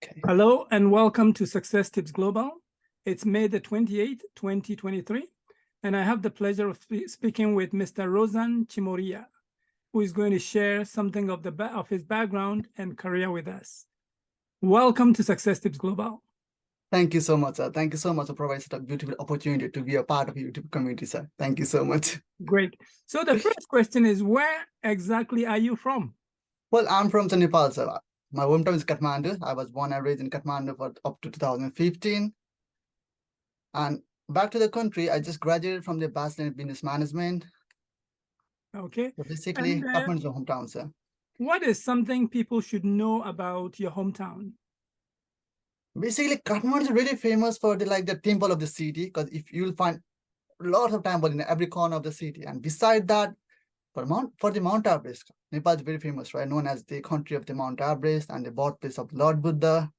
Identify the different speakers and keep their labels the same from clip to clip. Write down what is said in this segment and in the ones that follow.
Speaker 1: Okay.
Speaker 2: Hello and welcome to Success Tips Global. It's May the 28th, 2023, and I have the pleasure of speaking with Mr. Rosan Chimoriya, who is going to share something of his background and career with us. Welcome to Success Tips Global.
Speaker 1: Thank you so much, sir. Thank you so much for providing such a beautiful opportunity to be a part of the YouTube community, sir. Thank you so much.
Speaker 2: Great. So the first question is, where exactly are you from?
Speaker 1: Well, I'm from Nepal, sir. My hometown is Kathmandu. I was born and raised in Kathmandu for up to 2015. And back to the country, I just graduated from the Bachelor in Business Management.
Speaker 2: Okay.
Speaker 1: So basically, Kathmandu is my hometown, sir.
Speaker 2: What is something people should know about your hometown?
Speaker 1: Basically, Kathmandu is really famous for the temple of the city, because if you'll find a lot of temple in every corner of the city. And beside that, for the Mount Everest, Nepal is very famous, right? Known as the country of the Mount Everest and the birthplace of Lord Buddha.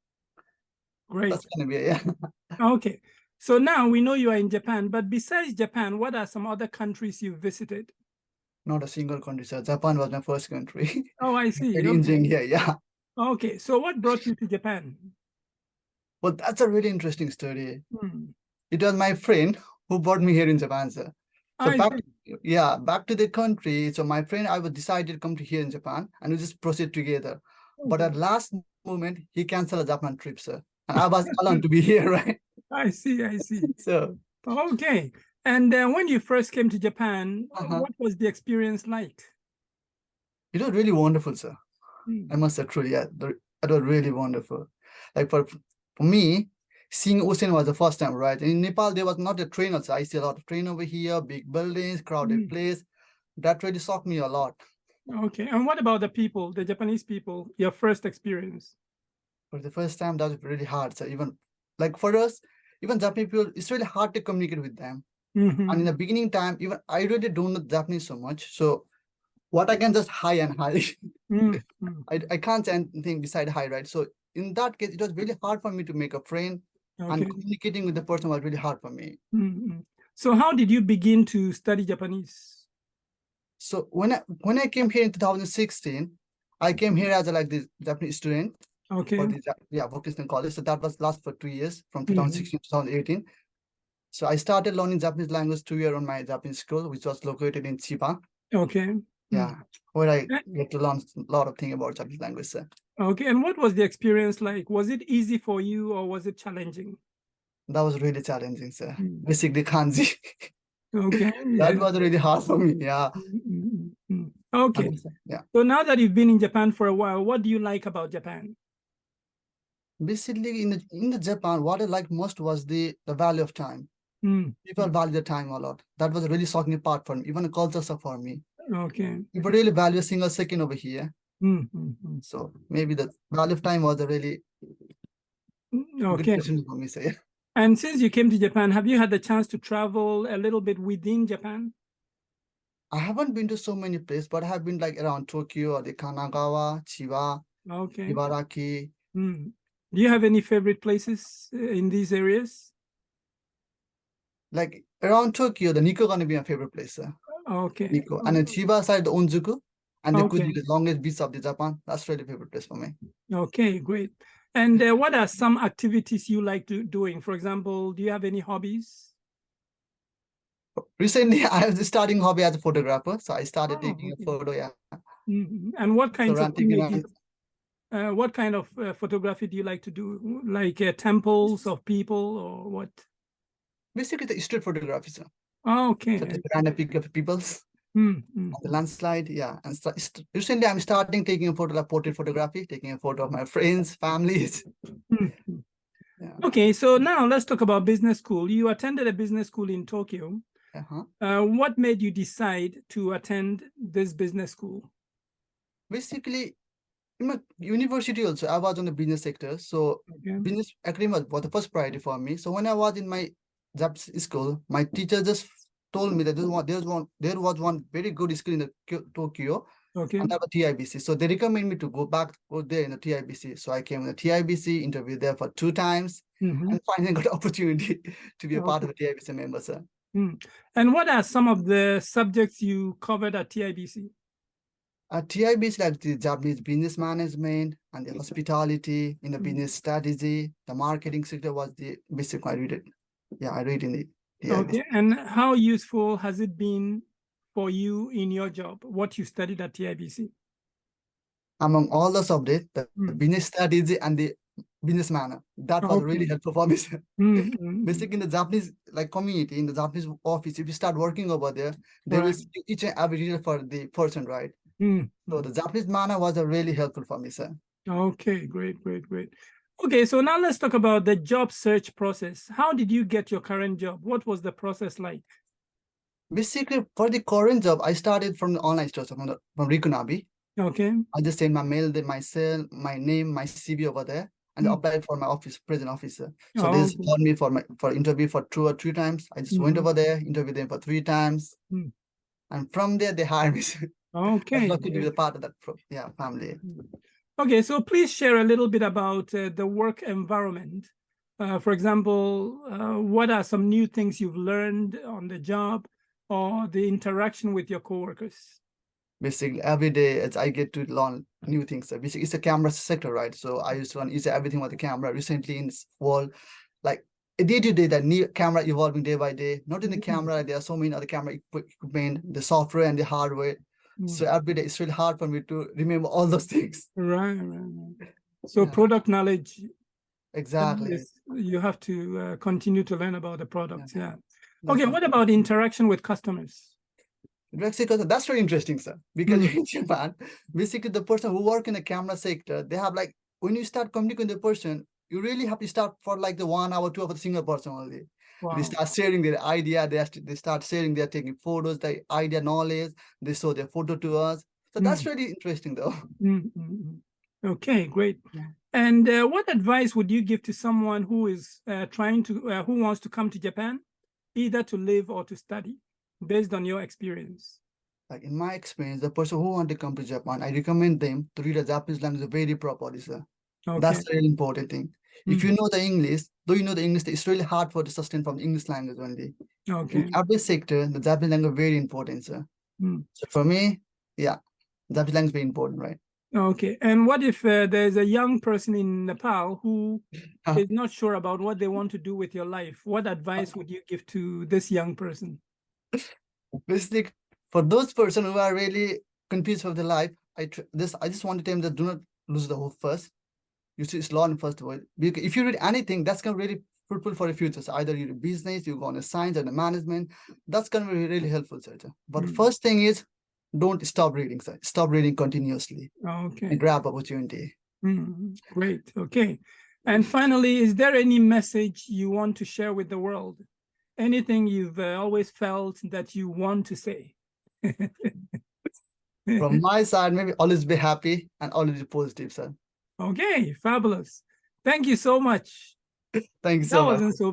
Speaker 2: Great.
Speaker 1: That's gonna be yeah.
Speaker 2: Okay. So now we know you are in Japan, but besides Japan, what are some other countries you've visited?
Speaker 1: Not a single country, sir. Japan was my first country.
Speaker 2: Oh, I see.
Speaker 1: Very
Speaker 2: Okay.
Speaker 1: enjoying here, yeah.
Speaker 2: Okay. So what brought you to Japan?
Speaker 1: Well, that's a really interesting story.
Speaker 2: Hmm.
Speaker 1: It was my friend who brought me here in Japan, sir. So
Speaker 2: I
Speaker 1: back,
Speaker 2: see.
Speaker 1: yeah, back to the country. So my friend, I was decided to come to here in Japan, and we just proceed together. But at last moment, he canceled a Japan trip, sir, and I was alone to be here, right?
Speaker 2: I see. I see.
Speaker 1: So
Speaker 2: Okay. And when you first came to Japan, what was the experience like?
Speaker 1: it was really wonderful, sir.
Speaker 2: Hmm.
Speaker 1: I must say, truly, yeah, it was really wonderful. Like for me, seeing ocean was the first time, right? In Nepal, there was not a train also. I see a lot of train over here, big buildings, crowded place. That really shocked me a lot.
Speaker 2: Okay. And what about the people, the Japanese people, your first experience?
Speaker 1: For the first time, that was really hard. So even like for us, even Japanese people, it's really hard to communicate with them. And in the beginning time, even I really don't know Japanese so much. So what I can just hi and hi. I can't say anything beside hi, right? So in that case, it was really hard for me to make a friend, and communicating with the person was really hard for me.
Speaker 2: So how did you begin to study Japanese?
Speaker 1: So when I came here in 2016, I came here as this Japanese student for the vocational college. So that was last for 2 years from 2016 to 2018. So I started learning Japanese language 2 years on my Japanese school, which was located in Chiba.
Speaker 2: Okay.
Speaker 1: Yeah, where I get to learn a lot of things about Japanese language, sir.
Speaker 2: Okay, and what was the experience like? Was it easy for you or was it challenging?
Speaker 1: That was really challenging, sir. Basically, kanji.
Speaker 2: Okay.
Speaker 1: That was really hard for me, yeah.
Speaker 2: Okay.
Speaker 1: Yeah.
Speaker 2: So now that you've been in Japan for a while, what do you like about Japan?
Speaker 1: Basically, in the Japan, what I liked most was the value of time. People value the time a lot. That was a really shocking part for me, even the culture for me.
Speaker 2: Okay.
Speaker 1: People really value a single second over here. So maybe the value of time was a really good question for me, say.
Speaker 2: And since you came to Japan, have you had the chance to travel a little bit within Japan?
Speaker 1: I haven't been to so many places, but I have been like around Tokyo or the Kanagawa, Chiba, Ibaraki.
Speaker 2: Do you have any favorite places in these areas?
Speaker 1: Like around Tokyo, the Nikko gonna be my favorite place, sir.
Speaker 2: Okay.
Speaker 1: Nikko. And then Chiba side, the Onjuku, and the Kuji, the longest beach of the Japan. That's really favorite place for me. Okay,
Speaker 2: great. And what are some activities you like doing? For example, do you have any hobbies?
Speaker 1: Recently, I was starting hobby as a photographer, so I started taking a photo. Yeah.
Speaker 2: And what kinds of what kind of photography do you like to do? Like temples of people or what?
Speaker 1: Basically, the street photography, sir.
Speaker 2: Okay.
Speaker 1: So just random pick of people's. The landslide, yeah. And recently, I'm starting taking a photo of portrait photography, taking a photo of my friends, families.
Speaker 2: Yeah. Okay, so now let's talk about business school. You attended a business school in Tokyo. What made you decide to attend this business school?
Speaker 1: Basically, in my university also, I was on the business sector. So business academy was the first priority for me. So when I was in my Japanese school, my teacher just told me that there was one very good school in the Tokyo. And that was TIBC. So they recommend me to go there in the TIBC. So I came in the TIBC, interviewed there for 2 times, and finally got the opportunity to be a part of the TIBC member, sir.
Speaker 2: And what are some of the subjects you covered at TIBC?
Speaker 1: TIB is like the Japanese business management and the hospitality in the business strategy. The marketing sector was the basic I read it. Yeah, I read in the TIB.
Speaker 2: Okay, and how useful has it been for you in your job? What you studied at TIBC?
Speaker 1: Among all the subjects, the business strategy and the business manner, that was really helpful for me. Basically, in the Japanese community, in the Japanese office, if you start working over there, they will see each and every detail for the person, right? So the Japanese manner was really helpful for me, sir.
Speaker 2: Okay, great. Okay, so now let's talk about the job search process. How did you get your current job? What was the process like?
Speaker 1: Basically, for the current job, I started from the online store, so from Rikunabi.
Speaker 2: Okay.
Speaker 1: I just sent my mail, myself, my name, my CV over there, and applied for my present officer. So they called me for interview for 2 or 3 times. I just went over there, interviewed them for 3 times, and from there they hired me.
Speaker 2: Okay.
Speaker 1: I'm lucky to be a part of that family.
Speaker 2: Okay, so please share a little bit about the work environment. For example, what are some new things you've learned on the job or the interaction with your coworkers?
Speaker 1: Basically, every day I get to learn new things. So basically, it's a camera sector, right? So I used to learn everything with the camera. Recently in this world, like day to day, that new camera evolving day by day. Not in the camera, there are so many other camera equipment, the software and the hardware. So every day it's really hard for me to remember all those things.
Speaker 2: Right. So product knowledge.
Speaker 1: Exactly.
Speaker 2: You have to continue to learn about the products. Yeah. Okay, what about interaction with customers?
Speaker 1: That's very interesting, sir. Because in Japan, basically the person who work in the camera sector, they have when you start communicating with the person, you really have to start for the 1 hour, 2 hours with a single person only. Wow. They start sharing their idea. They start sharing. They're taking photos, the idea, knowledge. They show their photo to us. So that's really interesting, though.
Speaker 2: Okay, great. Yeah. And what advice would you give to someone who is who wants to come to Japan, either to live or to study, based on your experience?
Speaker 1: Like in my experience, the person who want to come to Japan, I recommend them to read the Japanese language very properly, sir. Okay. That's the really important thing. If you know the English, though you know the English, it's really hard for to sustain from the English language only. Okay. In every sector, the Japanese language very important, sir. So for me, Japanese language very important, right?
Speaker 2: Okay. And what if there's a young person in Nepal who is not sure about what they want to do with your life? What advice would you give to this young person?
Speaker 1: Basically, for those person who are really confused of their life, I just want to tell them that do not lose the hope first. You should learn first of all. Because if you read anything, that's gonna really fruitful for the future. So either you do business, you go on a science or the management, that's gonna be really helpful, sir. But first thing is, don't stop reading, sir. Stop reading continuously. Okay. And grab opportunity.
Speaker 2: Great. Okay. And finally, is there any message you want to share with the world? Anything you've always felt that you want to say?
Speaker 1: From my side, maybe always be happy and always be positive, sir.
Speaker 2: Okay, fabulous. Thank you so much.
Speaker 1: Thank you so much.
Speaker 2: That wasn't so bad.